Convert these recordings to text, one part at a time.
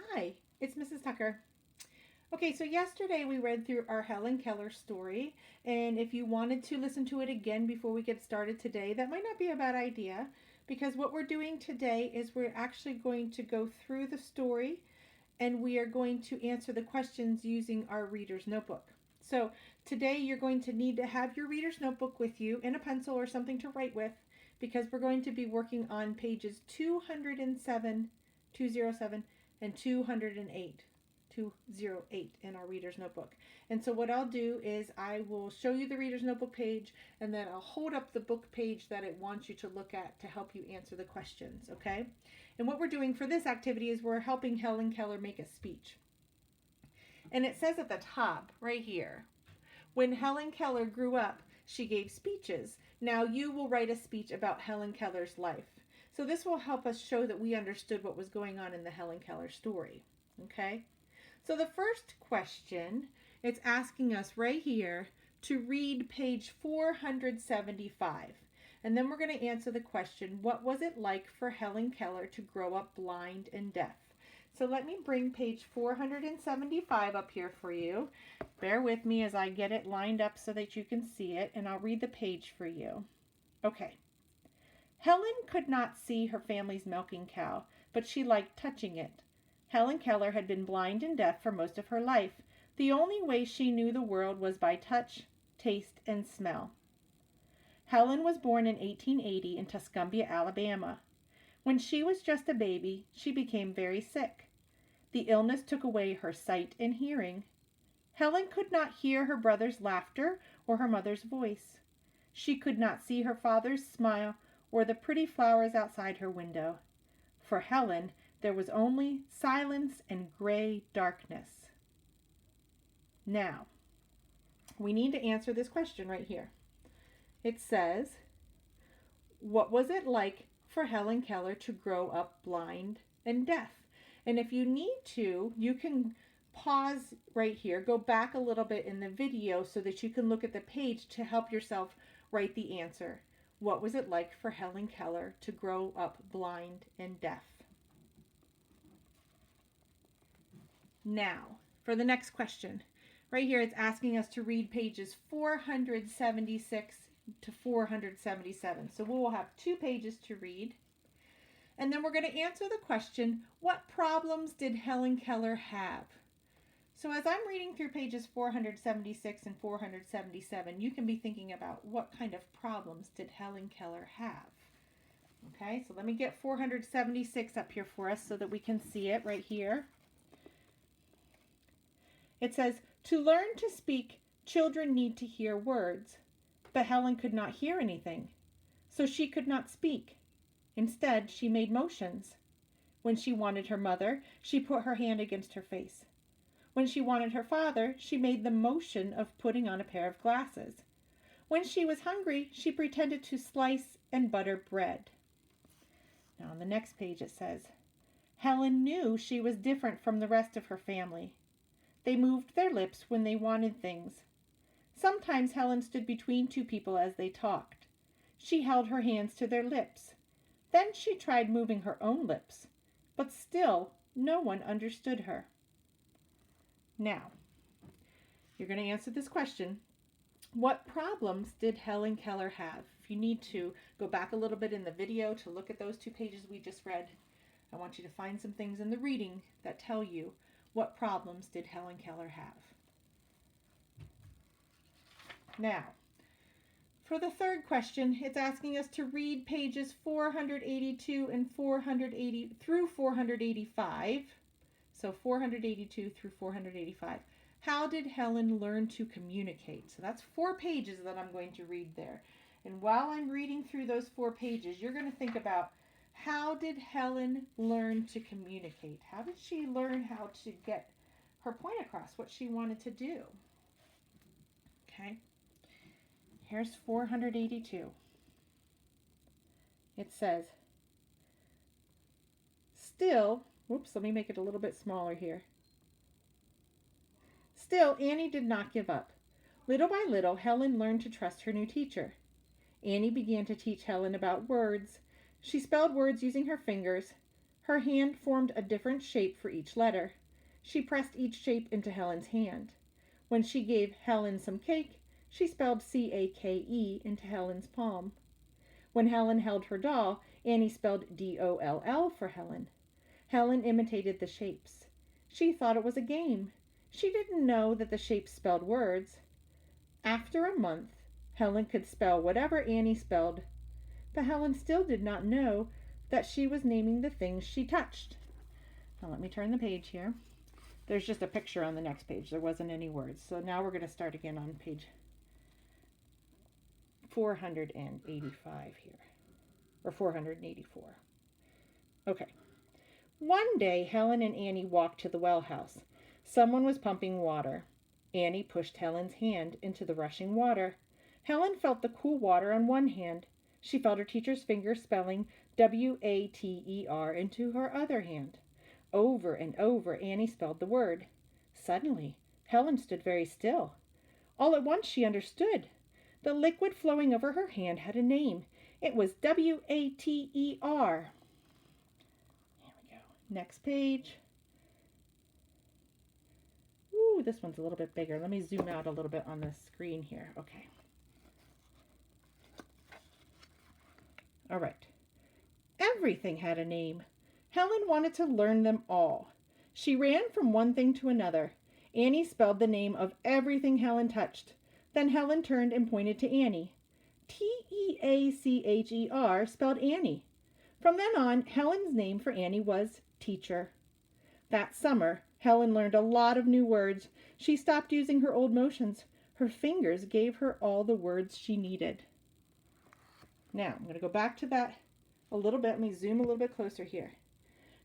Hi, it's Mrs. Tucker. Okay, so yesterday we read through our Helen Keller story, and if you wanted to listen to it again before we get started today, that might not be a bad idea because what we're doing today is we're actually going to go through the story and we are going to answer the questions using our reader's notebook. So today you're going to need to have your reader's notebook with you and a pencil or something to write with because we're going to be working on pages 207, 207, and 208. 208 in our reader's notebook. And so what I'll do is I will show you the reader's notebook page and then I'll hold up the book page that it wants you to look at to help you answer the questions, okay? And what we're doing for this activity is we're helping Helen Keller make a speech. And it says at the top right here, when Helen Keller grew up, she gave speeches. Now you will write a speech about Helen Keller's life. So this will help us show that we understood what was going on in the Helen Keller story, okay? So the first question, it's asking us right here to read page 475. And then we're going to answer the question, what was it like for Helen Keller to grow up blind and deaf? So let me bring page 475 up here for you. Bear with me as I get it lined up so that you can see it, and I'll read the page for you. Okay. Helen could not see her family's milking cow, but she liked touching it. Helen Keller had been blind and deaf for most of her life. The only way she knew the world was by touch, taste, and smell. Helen was born in 1880 in Tuscumbia, Alabama. When she was just a baby, she became very sick. The illness took away her sight and hearing. Helen could not hear her brother's laughter or her mother's voice. She could not see her father's smile or the pretty flowers outside her window. For Helen, there was only silence and gray darkness. Now, we need to answer this question right here. It says, what was it like for Helen Keller to grow up blind and deaf? And if you need to, you can pause right here, go back a little bit in the video so that you can look at the page to help yourself write the answer. What was it like for Helen Keller to grow up blind and deaf? Now, for the next question. Right here, it's asking us to read pages 476 to 477. So we will have 2 pages to read. And then we're going to answer the question, what problems did Helen Keller have? So as I'm reading through pages 476 and 477, you can be thinking about what kind of problems did Helen Keller have? Okay, so let me get 476 up here for us so that we can see it right here. It says, to learn to speak, children need to hear words. But Helen could not hear anything, so she could not speak. Instead, she made motions. When she wanted her mother, she put her hand against her face. When she wanted her father, she made the motion of putting on a pair of glasses. When she was hungry, she pretended to slice and butter bread. Now on the next page it says, Helen knew she was different from the rest of her family. They moved their lips when they wanted things. Sometimes Helen stood between 2 people as they talked. She held her hands to their lips. Then she tried moving her own lips, but still no one understood her. Now, you're going to answer this question. What problems did Helen Keller have? If you need to, go back a little bit in the video to look at those 2 pages we just read. I want you to find some things in the reading that tell you what problems did Helen Keller have. Now, for the third question, it's asking us to read pages 482 and 480 through 485. So 482 through 485. How did Helen learn to communicate? So that's 4 pages that I'm going to read there. And while I'm reading through those 4 pages, you're going to think about, how did Helen learn to communicate? How did she learn how to get her point across, what she wanted to do? Okay. Here's 482. It says, still, whoops, let me make it a little bit smaller here. Still, Annie did not give up. Little by little, Helen learned to trust her new teacher. Annie began to teach Helen about words. She spelled words using her fingers. Her hand formed a different shape for each letter. She pressed each shape into Helen's hand. When she gave Helen some cake, she spelled Cake into Helen's palm. When Helen held her doll, Annie spelled Doll for Helen. Helen imitated the shapes. She thought it was a game. She didn't know that the shapes spelled words. After a month, Helen could spell whatever Annie spelled, but Helen still did not know that she was naming the things she touched. Now let me turn the page here. There's just a picture on the next page. There wasn't any words. So now we're going to start again on page 485 here, or 484. Okay. One day, Helen and Annie walked to the well house. Someone was pumping water. Annie pushed Helen's hand into the rushing water. Helen felt the cool water on one hand. She felt her teacher's finger spelling Water into her other hand. Over and over, Annie spelled the word. Suddenly, Helen stood very still. All at once, she understood. The liquid flowing over her hand had a name. It was Water. There we go. Next page. Ooh, this one's a little bit bigger. Let me zoom out a little bit on the screen here. Okay. All right. Everything had a name. Helen wanted to learn them all. She ran from one thing to another. Annie spelled the name of everything Helen touched. Then Helen turned and pointed to Annie. Teacher spelled Annie. From then on, Helen's name for Annie was teacher. That summer, Helen learned a lot of new words. She stopped using her old motions. Her fingers gave her all the words she needed. Now, I'm going to go back to that a little bit. Let me zoom a little bit closer here.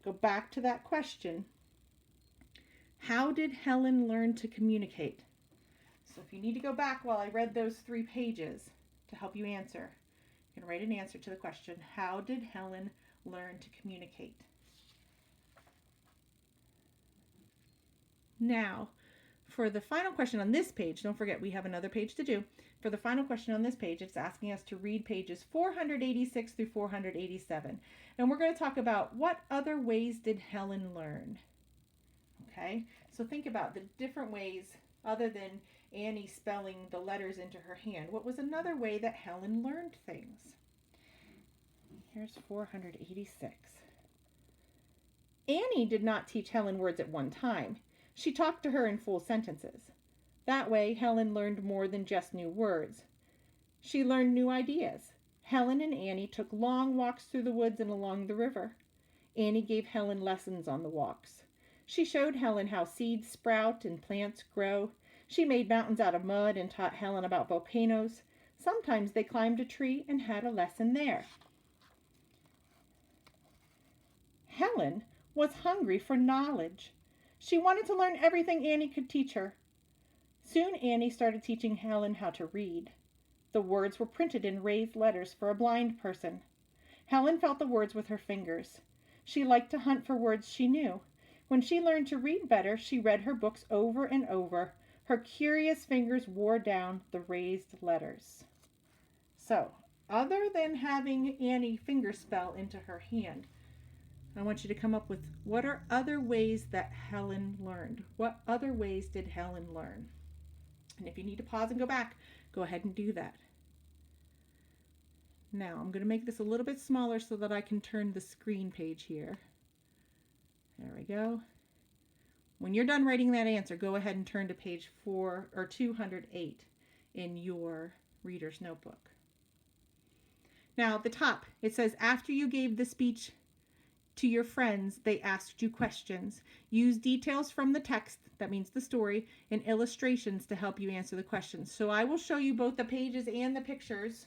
Go back to that question. How did Helen learn to communicate? So if you need to go back while I read those 3 pages to help you answer, you can write an answer to the question, how did Helen learn to communicate? Now, for the final question on this page, don't forget we have another page to do. For the final question on this page, it's asking us to read pages 486 through 487. And we're going to talk about what other ways did Helen learn? Okay, so think about the different ways other than Annie spelling the letters into her hand. What was another way that Helen learned things? Here's 486. Annie did not teach Helen words at one time. She talked to her in full sentences. That way, Helen learned more than just new words. She learned new ideas. Helen and Annie took long walks through the woods and along the river. Annie gave Helen lessons on the walks. She showed Helen how seeds sprout and plants grow. She made mountains out of mud and taught Helen about volcanoes. Sometimes they climbed a tree and had a lesson there. Helen was hungry for knowledge. She wanted to learn everything Annie could teach her. Soon Annie started teaching Helen how to read. The words were printed in raised letters for a blind person. Helen felt the words with her fingers. She liked to hunt for words she knew. When she learned to read better, she read her books over and over. Her curious fingers wore down the raised letters. So, other than having Annie fingerspell into her hand, I want you to come up with what are other ways that Helen learned? What other ways did Helen learn? And if you need to pause and go back, go ahead and do that. Now, I'm going to make this a little bit smaller so that I can turn the screen page here. There we go. When you're done writing that answer, go ahead and turn to page 208 in your reader's notebook. Now, at the top, it says, after you gave the speech to your friends, they asked you questions. Use details from the text, that means the story, and illustrations to help you answer the questions. So I will show you both the pages and the pictures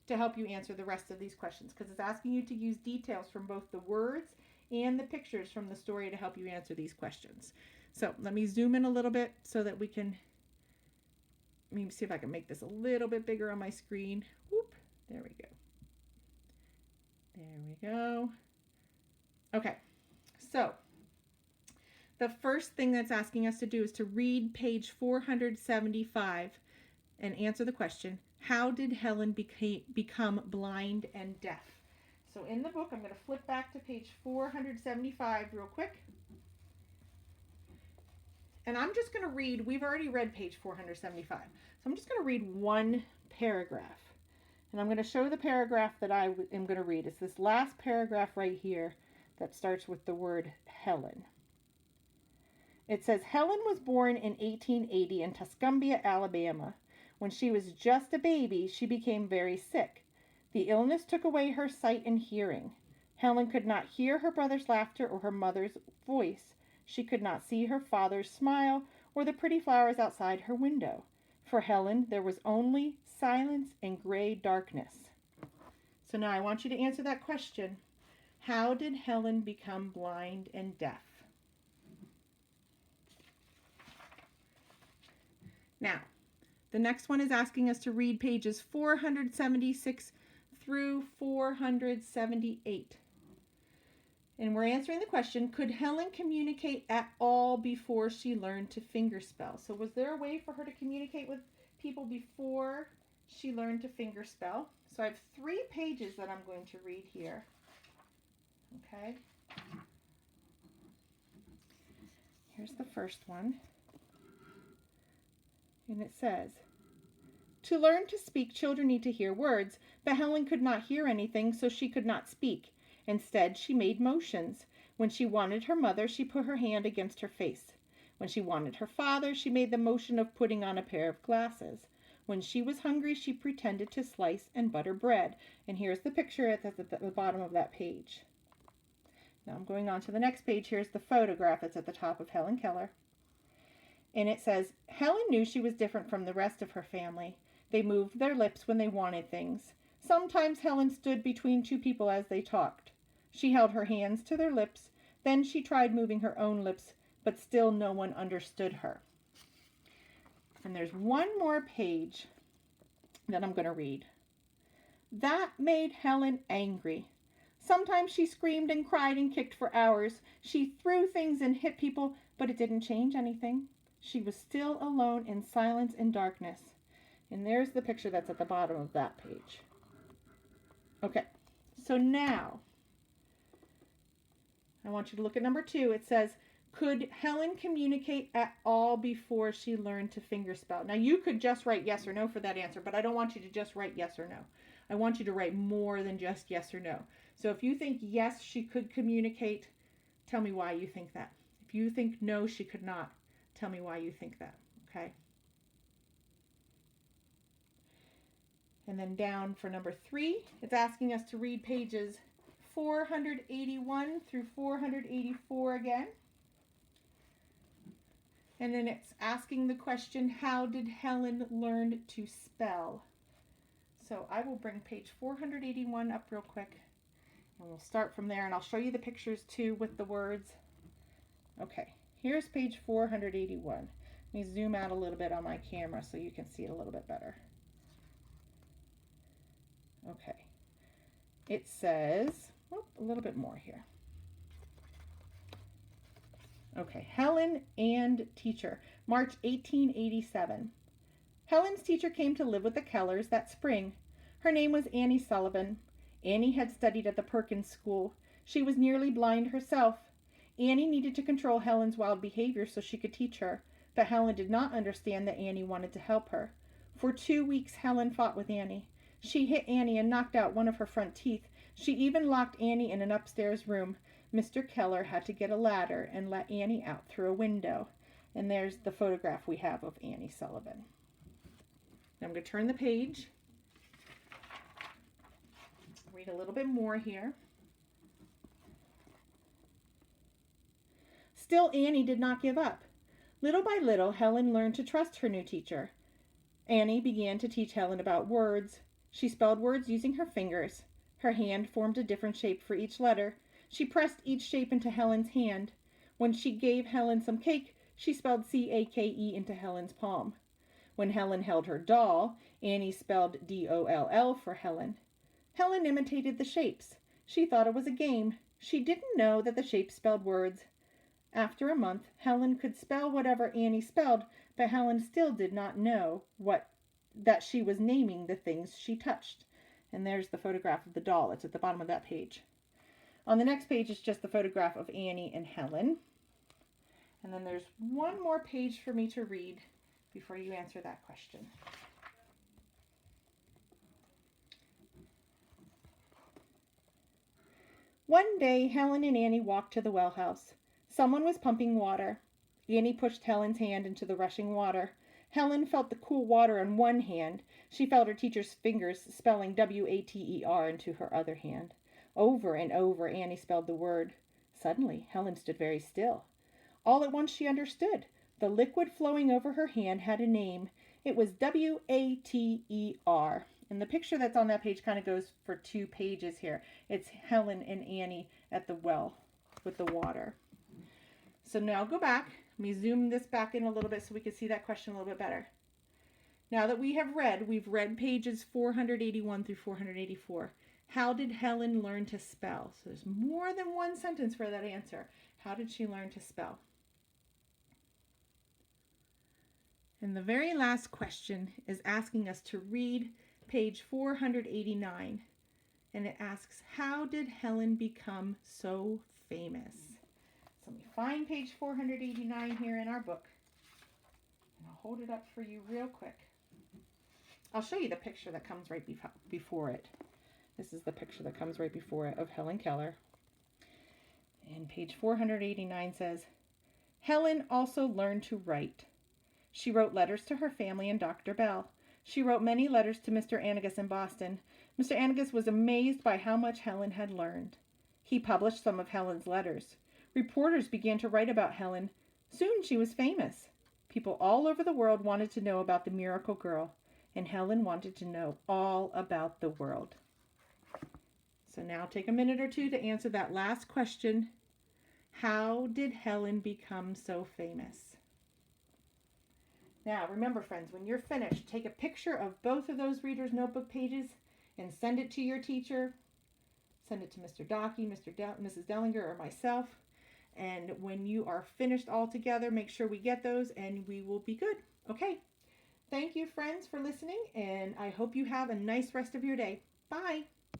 to help you answer the rest of these questions, because it's asking you to use details from both the words and the pictures from the story to help you answer these questions. So let me zoom in a little bit so that we can, let me see if I can make this a little bit bigger on my screen. Whoop, there we go. There we go. Okay, so the first thing that's asking us to do is to read page 475 and answer the question, how did Helen become blind and deaf? So in the book, I'm going to flip back to page 475 real quick. And I'm just going to read, we've already read page 475. So I'm just going to read one paragraph. And I'm going to show the paragraph that I am going to read. It's this last paragraph right here that starts with the word Helen. It says, Helen was born in 1880 in Tuscumbia, Alabama. When she was just a baby, she became very sick. The illness took away her sight and hearing. Helen could not hear her brother's laughter or her mother's voice. She could not see her father's smile or the pretty flowers outside her window. For Helen, there was only silence and gray darkness. So now I want you to answer that question. How did Helen become blind and deaf? Now, the next one is asking us to read pages 476 through 478. And we're answering the question, could Helen communicate at all before she learned to fingerspell? So was there a way for her to communicate with people before she learned to fingerspell? So I have 3 pages that I'm going to read here. Okay. Here's the first one. And it says, to learn to speak, children need to hear words, but Helen could not hear anything, so she could not speak. Instead, she made motions. When she wanted her mother, she put her hand against her face. When she wanted her father, she made the motion of putting on a pair of glasses. When she was hungry, she pretended to slice and butter bread. And here's the picture at the bottom of that page. Now I'm going on to the next page. Here's the photograph that's at the top of Helen Keller. And it says, Helen knew she was different from the rest of her family. They moved their lips when they wanted things. Sometimes Helen stood between 2 people as they talked. She held her hands to their lips. Then she tried moving her own lips, but still no one understood her. And there's one more page that I'm going to read. That made Helen angry. Sometimes she screamed and cried and kicked for hours. She threw things and hit people, but it didn't change anything. She was still alone in silence and darkness. And there's the picture that's at the bottom of that page. Okay, so now I want you to look at number 2. It says, could Helen communicate at all before she learned to fingerspell? Now you could just write yes or no for that answer, but I don't want you to just write yes or no. I want you to write more than just yes or no. So if you think yes, she could communicate, tell me why you think that. If you think no, she could not, tell me why you think that, okay? And then down for number 3, it's asking us to read pages 481 through 484 again. And then it's asking the question, how did Helen learn to spell? So I will bring page 481 up real quick. And we'll start from there, and I'll show you the pictures too with the words. Okay, here's page 481. Let me zoom out a little bit on my camera so you can see it a little bit better. Okay, it says, a little bit more here. Okay, Helen and teacher, March 1887. Helen's teacher came to live with the Kellers that spring. Her name was Annie Sullivan. Annie had studied at the Perkins School. She was nearly blind herself. Annie needed to control Helen's wild behavior so she could teach her, but Helen did not understand that Annie wanted to help her. For 2 weeks, Helen fought with Annie. She hit Annie and knocked out one of her front teeth. She even locked Annie in an upstairs room. Mr. Keller had to get a ladder and let Annie out through a window. And there's the photograph we have of Annie Sullivan. Now I'm going to turn the page. Read a little bit more here. Still, Annie did not give up. Little by little, Helen learned to trust her new teacher. Annie began to teach Helen about words. She spelled words using her fingers. Her hand formed a different shape for each letter. She pressed each shape into Helen's hand. When she gave Helen some cake, she spelled C-A-K-E into Helen's palm. When Helen held her doll, Annie spelled D-O-L-L for Helen. Helen imitated the shapes. She thought it was a game. She didn't know that the shapes spelled words. After a month, Helen could spell whatever Annie spelled, but Helen still did not know that she was naming the things she touched. And there's the photograph of the doll. It's at the bottom of that page. On the next page is just the photograph of Annie and Helen. And then there's one more page for me to read before you answer that question. One day, Helen and Annie walked to the well house. Someone was pumping water. Annie pushed Helen's hand into the rushing water. Helen felt the cool water on one hand. She felt her teacher's fingers spelling W-A-T-E-R into her other hand. Over and over, Annie spelled the word. Suddenly, Helen stood very still. All at once she understood. The liquid flowing over her hand had a name. It was W-A-T-E-R. And the picture that's on that page kind of goes for 2 pages here. It's Helen and Annie at the well with the water. So now go back. Let me zoom this back in a little bit so we can see that question a little bit better. Now that we've read pages 481 through 484. How did Helen learn to spell? So there's more than one sentence for that answer. How did she learn to spell? And the very last question is asking us to read page 489. And it asks, how did Helen become so famous? So let me find page 489 here in our book. And I'll hold it up for you real quick. I'll show you the picture that comes right before it. This is the picture that comes right before it of Helen Keller. And page 489 says, Helen also learned to write. She wrote letters to her family and Dr. Bell. She wrote many letters to Mr. Anagus in Boston. Mr. Anagus was amazed by how much Helen had learned. He published some of Helen's letters. Reporters began to write about Helen. Soon she was famous. People all over the world wanted to know about the miracle girl, and Helen wanted to know all about the world. So now take a minute or two to answer that last question. How did Helen become so famous? Now, remember, friends, when you're finished, take a picture of both of those reader's notebook pages and send it to your teacher. Send it to Mr. Dockey, Mrs. Dellinger, or myself. And when you are finished all together, make sure we get those and we will be good. Okay. Thank you, friends, for listening, and I hope you have a nice rest of your day. Bye.